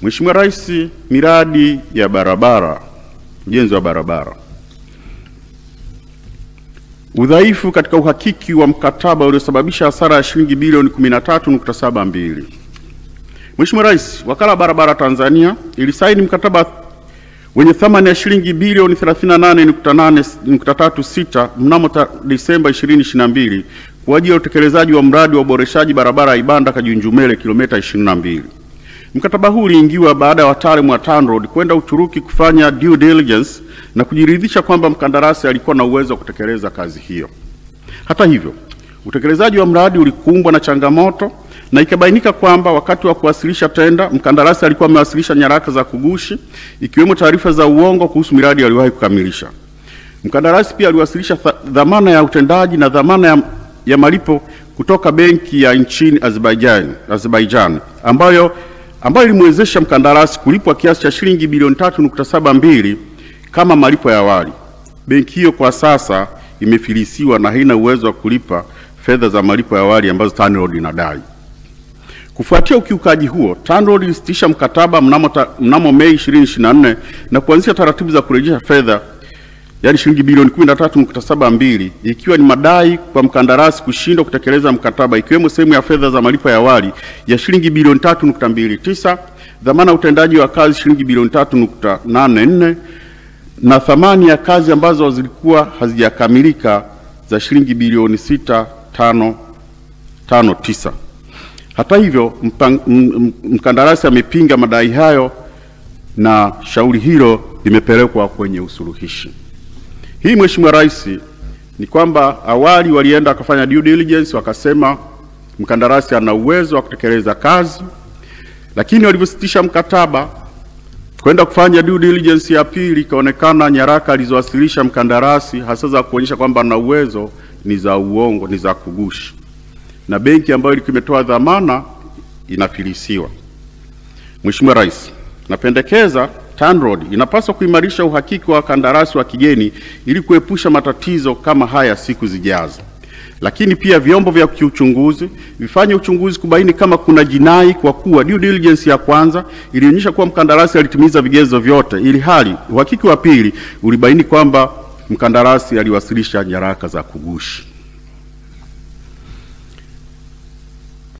Mheshimiwa Rais, miradi ya barabara, ujenzi wa barabara. Udhaifu katika uhakiki wa mkataba uliosababisha hasara ya shilingi bilioni 13.72. Mheshimiwa Rais, Wakala wa Barabara Tanzania ilisaini mkataba wenye thamani ya shilingi bilioni 38.36 mnamo Disemba 2022 kwa ajili ya utekelezaji wa mradi wa uboreshaji barabara ya Ibanda Kajunjumele kilomita 22. Mkataba huu uliingiwa baada ya wataalamu wa TANROADS kwenda Uturuki kufanya due diligence na kujiridhisha kwamba mkandarasi alikuwa na uwezo wa kutekeleza kazi hiyo. Hata hivyo, utekelezaji wa mradi ulikumbwa na changamoto na ikabainika kwamba wakati wa kuwasilisha tenda, mkandarasi alikuwa amewasilisha nyaraka za kugushi ikiwemo taarifa za uongo kuhusu miradi aliyowahi kukamilisha. Mkandarasi pia aliwasilisha dhamana ya utendaji na dhamana ya malipo kutoka benki ya nchini Azerbaijan ambayo ilimwezesha mkandarasi kulipwa kiasi cha shilingi bilioni 3.72 kama malipo ya awali. Benki hiyo kwa sasa imefilisiwa na haina uwezo wa kulipa fedha za malipo ya awali ambazo TANROADS inadai. Kufuatia ukiukaji huo, TANROADS ilisitisha mkataba mnamo Mei 2024 na kuanzisha taratibu za kurejesha fedha yani shilingi bilioni 13.72 ikiwa ni madai kwa mkandarasi kushindwa kutekeleza mkataba, ikiwemo sehemu ya fedha za malipo ya awali ya shilingi bilioni 3.29, dhamana utendaji wa kazi shilingi bilioni 3.84 na thamani ya kazi ambazo zilikuwa hazijakamilika za shilingi bilioni 6.559. Hata hivyo, mkandarasi amepinga madai hayo na shauri hilo limepelekwa kwenye usuluhishi. Hii Mheshimiwa Rais, ni kwamba awali walienda wakafanya due diligence, wakasema mkandarasi ana uwezo wa kutekeleza kazi, lakini walivyositisha mkataba kwenda kufanya due diligence ya pili, ikaonekana nyaraka alizowasilisha mkandarasi hasa za kuonyesha kwamba ana uwezo ni za uongo, ni za kugushi, na benki ambayo ilikuwa imetoa dhamana inafilisiwa. Mheshimiwa Rais, napendekeza TANROADS inapaswa kuimarisha uhakiki wa kandarasi wa kigeni ili kuepusha matatizo kama haya siku zijazo. Lakini pia vyombo vya kiuchunguzi vifanye uchunguzi kubaini kama kuna jinai, kwa kuwa due diligence ya kwanza ilionyesha kuwa mkandarasi alitimiza vigezo vyote, ili hali uhakiki wa pili ulibaini kwamba mkandarasi aliwasilisha nyaraka za kugushi.